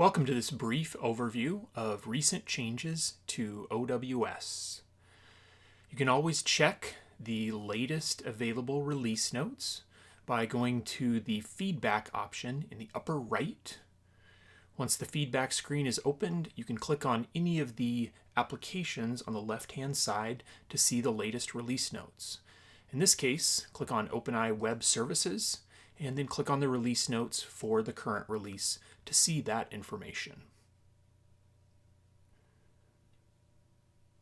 Welcome to this brief overview of recent changes to OWS. You can always check the latest available release notes by going to the feedback option in the upper right. Once the feedback screen is opened, you can click on any of the applications on the left-hand side to see the latest release notes. In this case, click on OpenEye Web Services and then click on the release notes for the current release to see that information.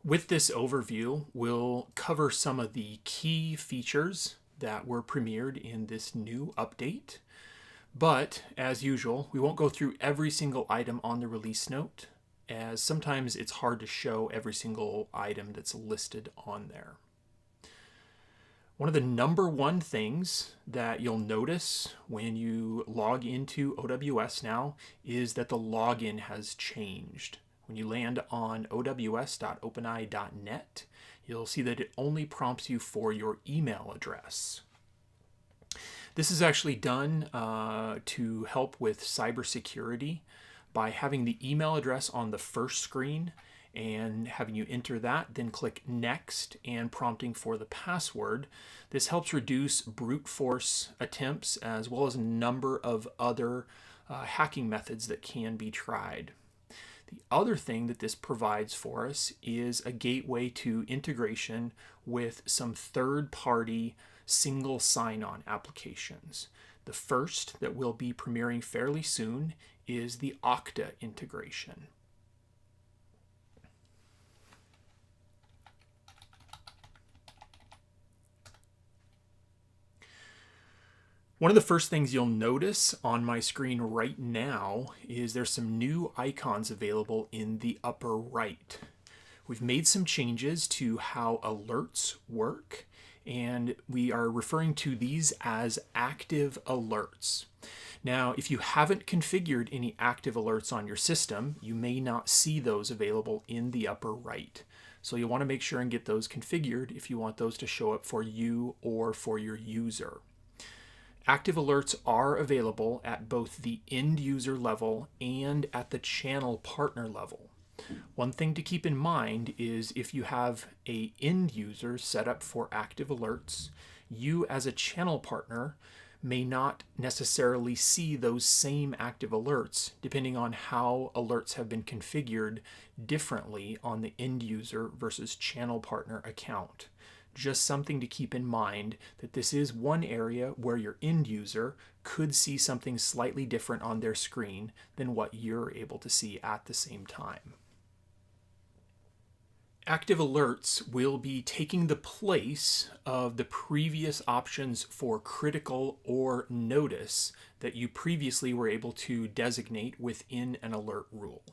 With this overview, we'll cover some of the key features that were premiered in this new update. But as usual, we won't go through every single item on the release note, as sometimes it's hard to show every single item that's listed on there. One of the number one things that you'll notice when you log into OWS now is that the login has changed. When you land on ows.openeye.net, you'll see that it only prompts you for your email address. This is actually done to help with cybersecurity by having the email address on the first screen and having you enter that, then click next and prompting for the password. This helps reduce brute force attempts as well as a number of other hacking methods that can be tried. The other thing that this provides for us is a gateway to integration with some third-party single sign-on applications. The first that will be premiering fairly soon is the Okta integration. One of the first things you'll notice on my screen right now is there's some new icons available in the upper right. We've made some changes to how alerts work, and we are referring to these as active alerts. Now, if you haven't configured any active alerts on your system, you may not see those available in the upper right. So you'll want to make sure and get those configured if you want those to show up for you or for your user. Active alerts are available at both the end user level and at the channel partner level. One thing to keep in mind is if you have an end user set up for active alerts, you as a channel partner may not necessarily see those same active alerts depending on how alerts have been configured differently on the end user versus channel partner account. Just something to keep in mind that this is one area where your end user could see something slightly different on their screen than what you're able to see at the same time. Active alerts will be taking the place of the previous options for critical or notice that you previously were able to designate within an alert rule.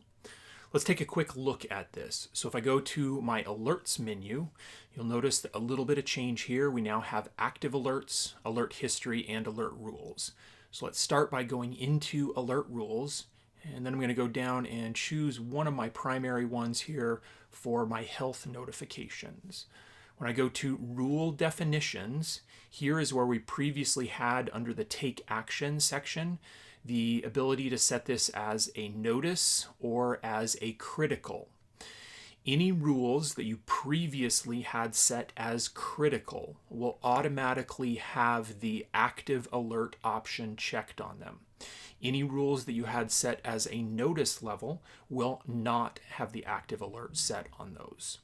Let's take a quick look at this. So if I go to my alerts menu, you'll notice a little bit of change here. We now have active alerts, alert history, and alert rules. So let's start by going into alert rules, and then I'm going to go down and choose one of my primary ones here for my health notifications. When I go to rule definitions, here is where we previously had under the take action section the ability to set this as a notice or as a critical. Any rules that you previously had set as critical will automatically have the active alert option checked on them. Any rules that you had set as a notice level will not have the active alert set on those.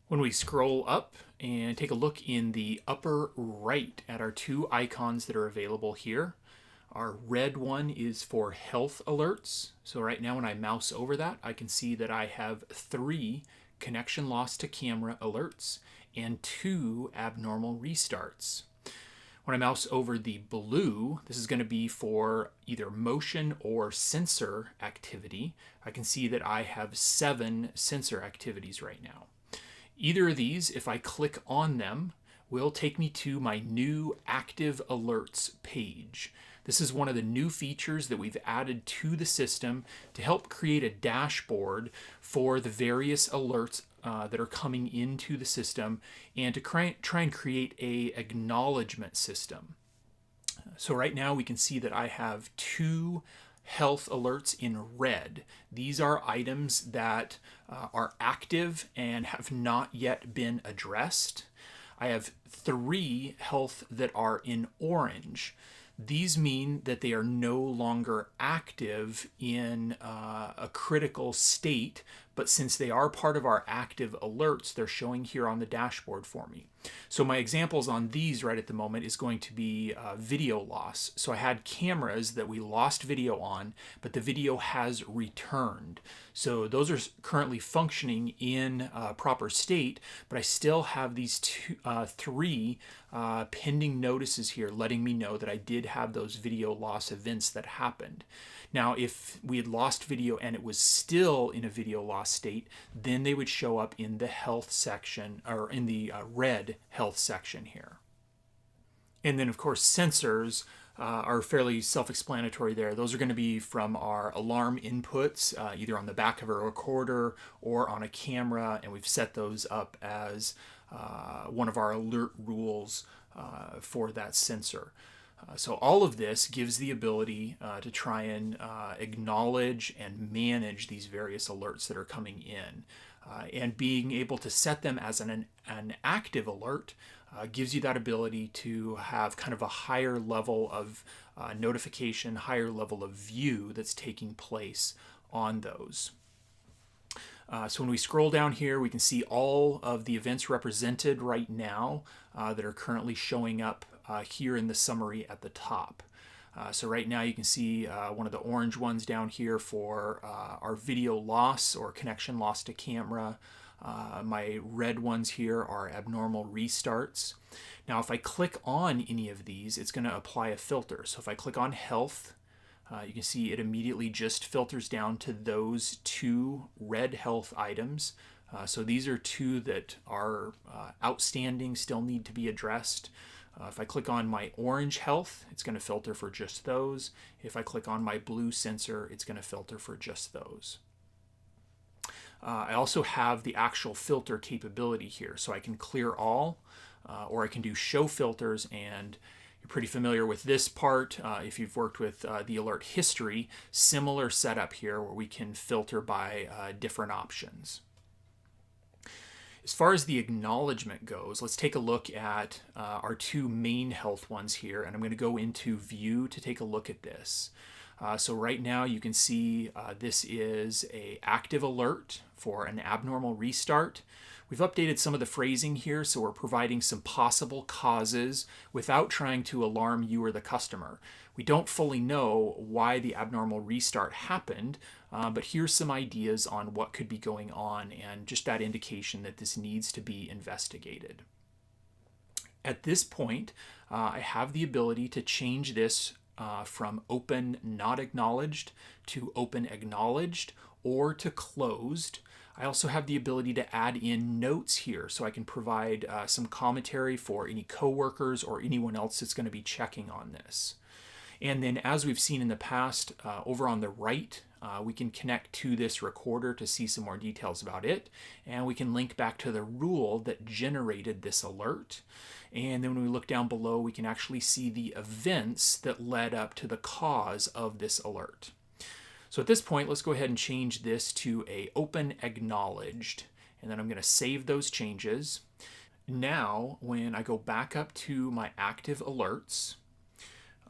When we scroll up and take a look in the upper right at our two icons that are available here, our red one is for health alerts. So right now when I mouse over that, I can see that I have 3 connection loss to camera alerts and 2 abnormal restarts. When I mouse over the blue, this is going to be for either motion or sensor activity. I can see that I have 7 sensor activities right now. Either of these, if I click on them, will take me to my new active alerts page. This is one of the new features that we've added to the system to help create a dashboard for the various alerts that are coming into the system and to try and create a acknowledgement system. So right now we can see that I have 2 health alerts in red. These are items that are active and have not yet been addressed. I have 3 health that are in orange. These mean that they are no longer active in a critical state, but since they are part of our active alerts, they're showing here on the dashboard for me. So my examples on these right at the moment is going to be video loss. So I had cameras that we lost video on, but the video has returned. So those are currently functioning in proper state, but I still have these 3 pending notices here letting me know that I did have those video loss events that happened. Now, if we had lost video and it was still in a video loss state, then they would show up in the health section, or in the red health section here. And then, of course, sensors are fairly self-explanatory there. Those are going to be from our alarm inputs, either on the back of a recorder or on a camera, and we've set those up as one of our alert rules for that sensor. So all of this gives the ability to try and acknowledge and manage these various alerts that are coming in. And being able to set them as an active alert gives you that ability to have kind of a higher level of notification, higher level of view that's taking place on those. So when we scroll down here, we can see all of the events represented right now that are currently showing up here in the summary at the top. So right now you can see one of the orange ones down here for our video loss or connection loss to camera. My red ones here are abnormal restarts. Now if I click on any of these, it's going to apply a filter. So if I click on health, you can see it immediately just filters down to those 2 red health items. So these are 2 that are outstanding, still need to be addressed. If I click on my orange health, it's going to filter for just those. If I click on my blue sensor, it's going to filter for just those. I also have the actual filter capability here, so I can clear all, or I can do show filters, and you're pretty familiar with this part if you've worked with the alert history. Similar setup here where we can filter by different options. As far as the acknowledgement goes, let's take a look at our 2 main health ones here, and I'm going to go into view to take a look at this. So right now you can see this is an active alert for an abnormal restart. We've updated some of the phrasing here, so we're providing some possible causes without trying to alarm you or the customer. We don't fully know why the abnormal restart happened, but here's some ideas on what could be going on and just that indication that this needs to be investigated. At this point, I have the ability to change this from open not acknowledged to open acknowledged or to closed. I also have the ability to add in notes here, so I can provide some commentary for any coworkers or anyone else that's going to be checking on this. And then, as we've seen in the past, over on the right, we can connect to this recorder to see some more details about it, and we can link back to the rule that generated this alert. And then when we look down below, we can actually see the events that led up to the cause of this alert. So at this point, let's go ahead and change this to a open acknowledged, and then I'm going to save those changes. Now, when I go back up to my active alerts,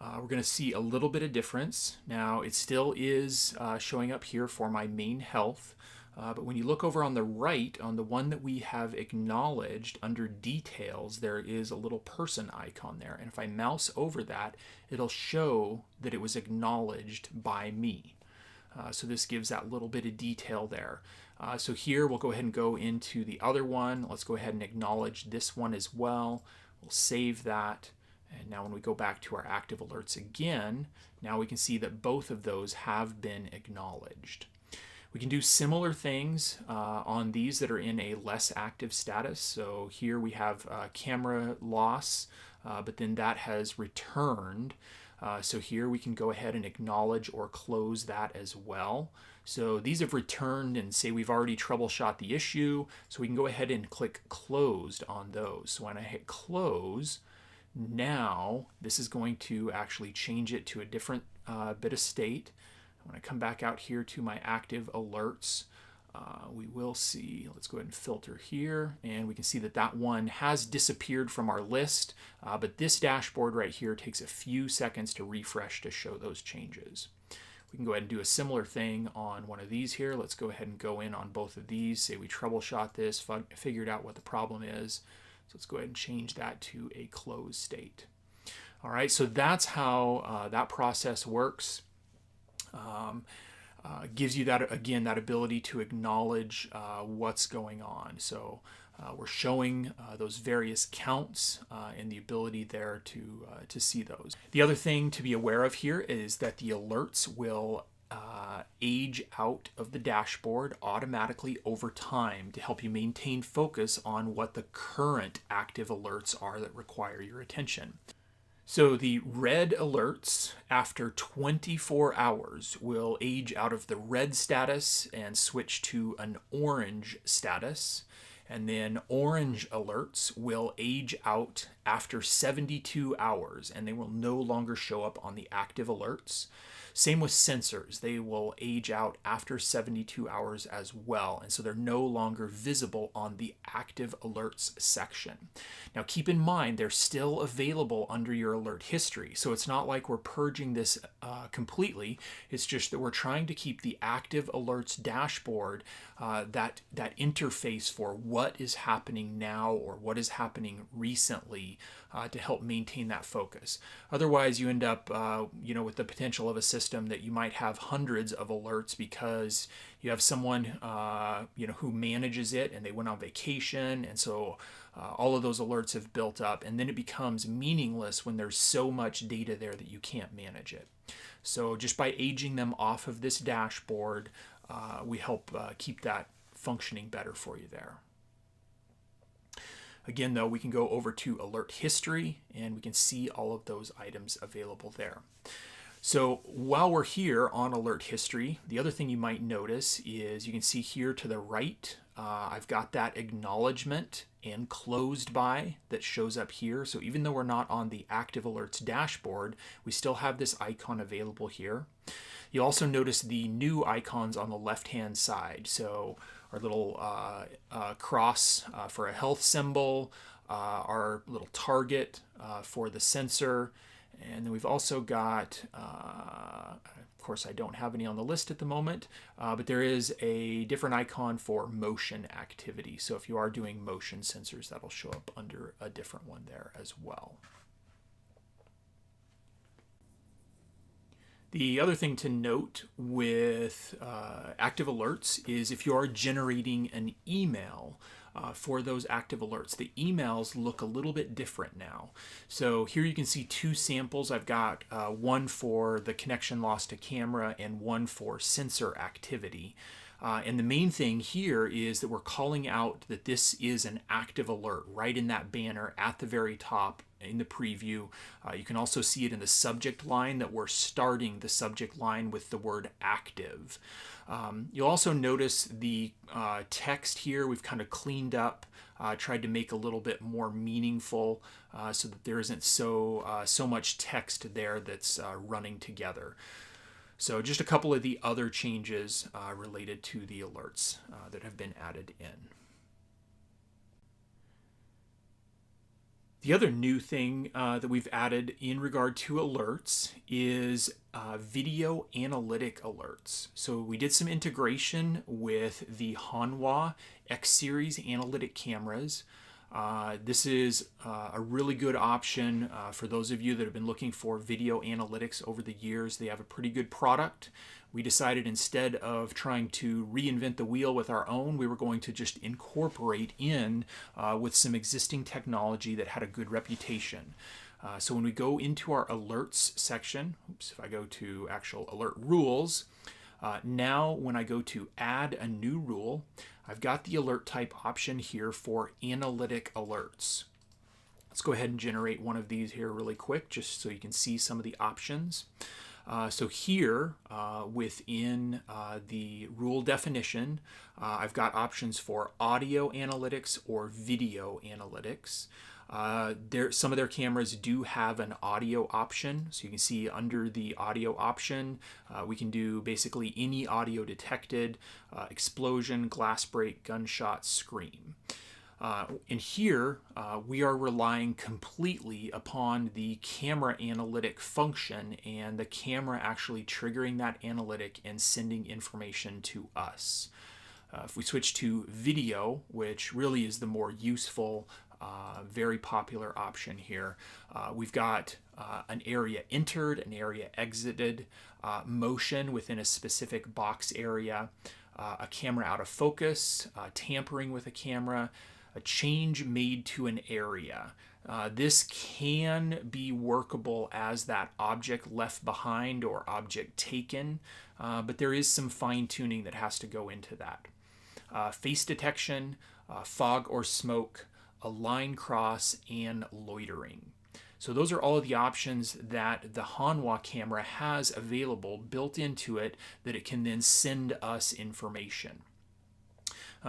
we're going to see a little bit of difference. Now, it still is showing up here for my main health, but when you look over on the right, on the one that we have acknowledged under details, there is a little person icon there. And if I mouse over that, it'll show that it was acknowledged by me. So this gives that little bit of detail there. So here we'll go ahead and go into the other one. Let's go ahead and acknowledge this one as well. We'll save that. And now when we go back to our active alerts again, now we can see that both of those have been acknowledged. We can do similar things on these that are in a less active status. So here we have camera loss, but then that has returned. So here we can go ahead and acknowledge or close that as well. So these have returned and say we've already troubleshot the issue. So we can go ahead and click closed on those. So when I hit close, now this is going to actually change it to a different bit of state. When I come back out here to my active alerts, we will see, let's go ahead and filter here, and we can see that that one has disappeared from our list, but this dashboard right here takes a few seconds to refresh to show those changes. We can go ahead and do a similar thing on one of these here. Let's go ahead and go in on both of these, say we troubleshot this, figured out what the problem is. So let's go ahead and change that to a closed state. All right, so that's how that process works. Gives you that, again, that ability to acknowledge what's going on. So we're showing those various counts and the ability there to see those. The other thing to be aware of here is that the alerts will age out of the dashboard automatically over time to help you maintain focus on what the current active alerts are that require your attention. So the red alerts after 24 hours will age out of the red status and switch to an orange status. And then orange alerts will age out after 72 hours and they will no longer show up on the active alerts. Same with sensors. They will age out after 72 hours as well, and so they're no longer visible on the active alerts section. Now keep in mind, they're still available under your alert history, so it's not like we're purging this completely. It's just that we're trying to keep the active alerts dashboard, that interface for what is happening now or what is happening recently, to help maintain that focus. Otherwise, you end up with the potential of a system that you might have hundreds of alerts because you have someone who manages it and they went on vacation, and so all of those alerts have built up, and then it becomes meaningless when there's so much data there that you can't manage it. So just by aging them off of this dashboard, we help keep that functioning better for you there. Again, though, we can go over to alert history and we can see all of those items available there. So while we're here on alert history, the other thing you might notice is you can see here to the right, I've got that acknowledgement and closed by that shows up here. So even though we're not on the active alerts dashboard, we still have this icon available here. You'll also notice the new icons on the left-hand side. So our little cross for a health symbol, our little target for the sensor, and then we've also got, of course I don't have any on the list at the moment, but there is a different icon for motion activity. So if you are doing motion sensors, that'll show up under a different one there as well. The other thing to note with active alerts is if you are generating an email for those active alerts, the emails look a little bit different now. So here you can see two samples. I've got one for the connection loss to camera and one for sensor activity. And the main thing here is that we're calling out that this is an active alert right in that banner at the very top in the preview. You can also see it in the subject line that we're starting the subject line with the word active. You'll also notice the text here we've kind of cleaned up, tried to make a little bit more meaningful so that there isn't so much text there that's running together. So just a couple of the other changes related to the alerts that have been added in. The other new thing that we've added in regard to alerts is video analytic alerts. So we did some integration with the Hanwha X Series analytic cameras. This is a really good option for those of you that have been looking for video analytics over the years. They have a pretty good product. We decided instead of trying to reinvent the wheel with our own, we were going to just incorporate in with some existing technology that had a good reputation. So when we go into our alerts section, if I go to actual alert rules, now when I go to add a new rule, I've got the alert type option here for analytic alerts. Let's go ahead and generate one of these here really quick just so you can see some of the options. So here within the rule definition, I've got options for audio analytics or video analytics. Some of their cameras do have an audio option, so you can see under the audio option we can do basically any audio detected, explosion, glass break, gunshot, scream. And here we are relying completely upon the camera analytic function and the camera actually triggering that analytic and sending information to us. If we switch to video, which really is the more useful, very popular option here, we've got an area entered, an area exited, motion within a specific box area, a camera out of focus, tampering with a camera, a change made to an area. This can be workable as that object left behind or object taken, but there is some fine-tuning that has to go into that. Face detection, fog or smoke, a line cross, and loitering. So those are all of the options that the Hanwha camera has available built into it that it can then send us information.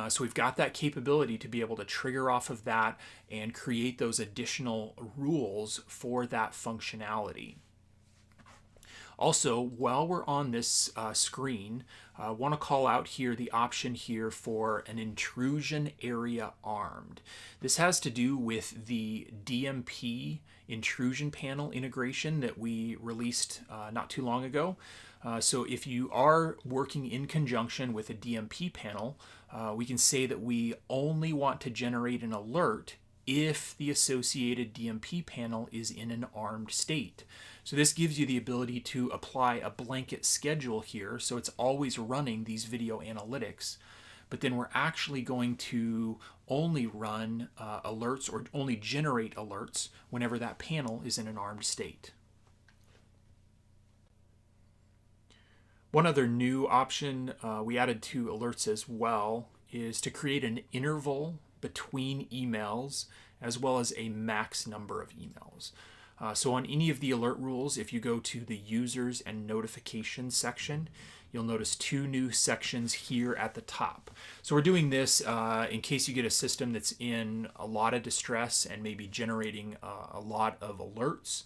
So we've got that capability to be able to trigger off of that and create those additional rules for that functionality. Also, while we're on this screen, I want to call out here the option here for an intrusion area armed. This has to do with the DMP intrusion panel integration that we released not too long ago. So if you are working in conjunction with a DMP panel, we can say that we only want to generate an alert if the associated DMP panel is in an armed state. So this gives you the ability to apply a blanket schedule here, so it's always running these video analytics, but then we're actually going to only run alerts or only generate alerts whenever that panel is in an armed state. One other new option we added to alerts as well is to create an interval between emails as well as a max number of emails. So on any of the alert rules, if you go to the users and notifications section, you'll notice two new sections here at the top. So we're doing this in case you get a system that's in a lot of distress and maybe generating a lot of alerts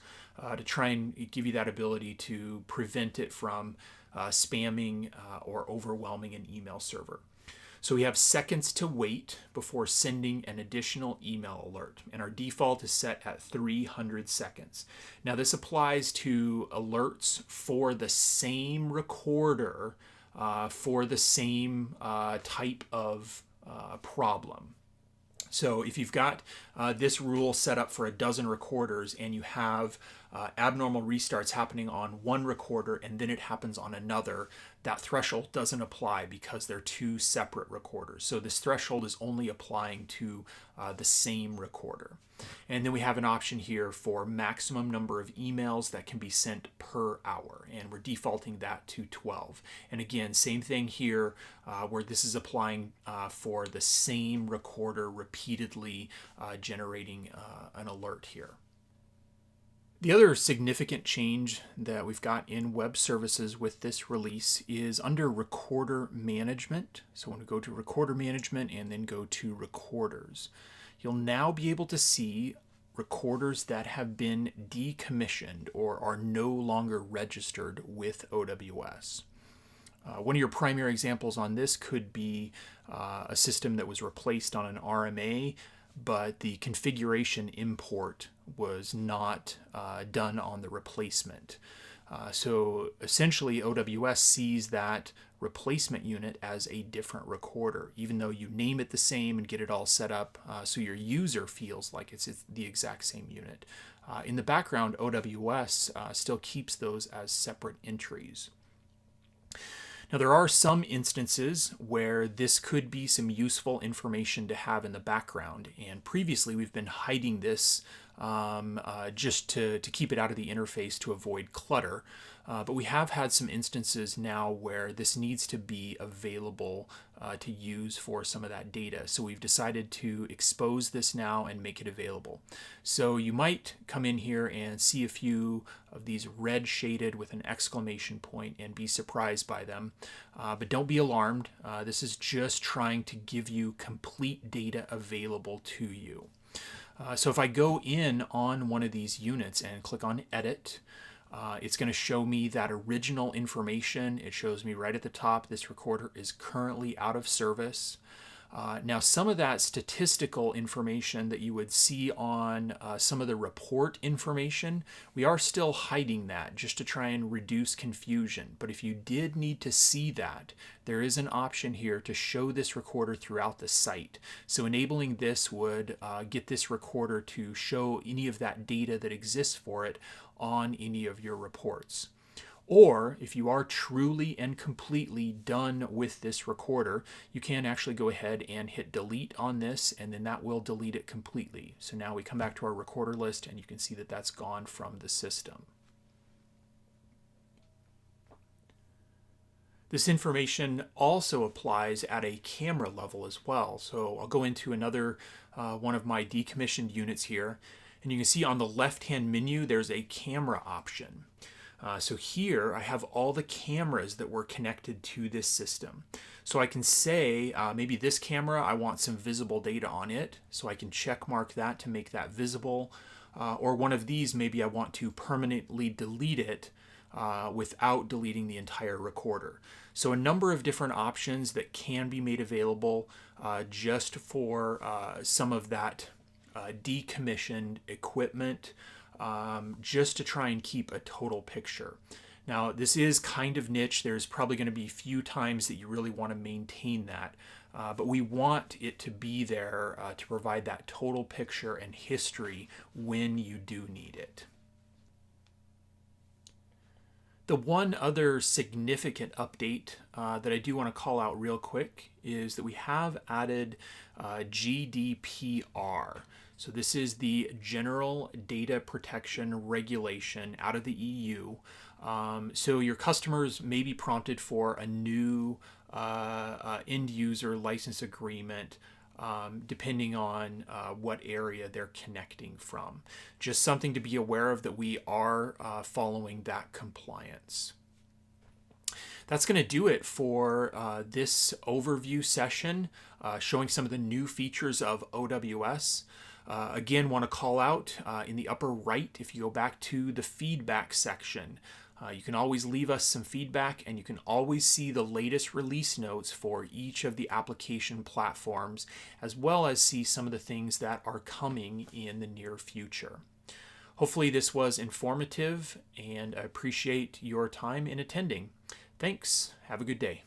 to try and give you that ability to prevent it from spamming or overwhelming an email server. So we have seconds to wait before sending an additional email alert, and our default is set at 300 seconds. Now this applies to alerts for the same recorder for the same type of problem. So if you've got this rule set up for a dozen recorders and you have abnormal restarts happening on one recorder and then it happens on another, that threshold doesn't apply because they're two separate recorders. So this threshold is only applying to the same recorder. And then we have an option here for maximum number of emails that can be sent per hour, and we're defaulting that to 12. And again, same thing here where this is applying for the same recorder repeatedly generating an alert here. The other significant change that we've got in web services with this release is under recorder management. So when we go to recorder management and then go to recorders, you'll now be able to see recorders that have been decommissioned or are no longer registered with OWS. One of your primary examples on this could be a system that was replaced on an RMA, but the configuration import was not done on the replacement. So essentially OWS sees that replacement unit as a different recorder, even though you name it the same and get it all set up so your user feels like it's the exact same unit. In the background, OWS still keeps those as separate entries. Now there are some instances where this could be some useful information to have in the background, and previously we've been hiding this just to keep it out of the interface to avoid clutter. But we have had some instances now where this needs to be available to use for some of that data. So we've decided to expose this now and make it available. So you might come in here and see a few of these red shaded with an exclamation point and be surprised by them. But don't be alarmed. This is just trying to give you complete data available to you. So if I go in on one of these units and click on Edit, it's going to show me that original information. It shows me right at the top, this recorder is currently out of service. Now, some of that statistical information that you would see on some of the report information, we are still hiding that just to try and reduce confusion. But if you did need to see that, there is an option here to show this recorder throughout the site. So enabling this would get this recorder to show any of that data that exists for it on any of your reports. Or if you are truly and completely done with this recorder, you can actually go ahead and hit delete on this, and then that will delete it completely. So now we come back to our recorder list and you can see that that's gone from the system. This information also applies at a camera level as well. So I'll go into another one of my decommissioned units here, and you can see on the left-hand menu there's a camera option. So here I have all the cameras that were connected to this system. So I can say maybe this camera, I want some visible data on it. So I can check mark that to make that visible. Or one of these, maybe I want to permanently delete it without deleting the entire recorder. So a number of different options that can be made available just for some of that decommissioned equipment, just to try and keep a total picture. Now, this is kind of niche. There's probably going to be few times that you really want to maintain that, but we want it to be there to provide that total picture and history when you do need it. The one other significant update that I do want to call out real quick is that we have added GDPR. So this is the General Data Protection Regulation out of the EU. So your customers may be prompted for a new end user license agreement depending on what area they're connecting from. Just something to be aware of, that we are following that compliance. That's going to do it for this overview session showing some of the new features of OWS. Again, want to call out in the upper right, if you go back to the feedback section, you can always leave us some feedback, and you can always see the latest release notes for each of the application platforms, as well as see some of the things that are coming in the near future. Hopefully this was informative, and I appreciate your time in attending. Thanks. Have a good day.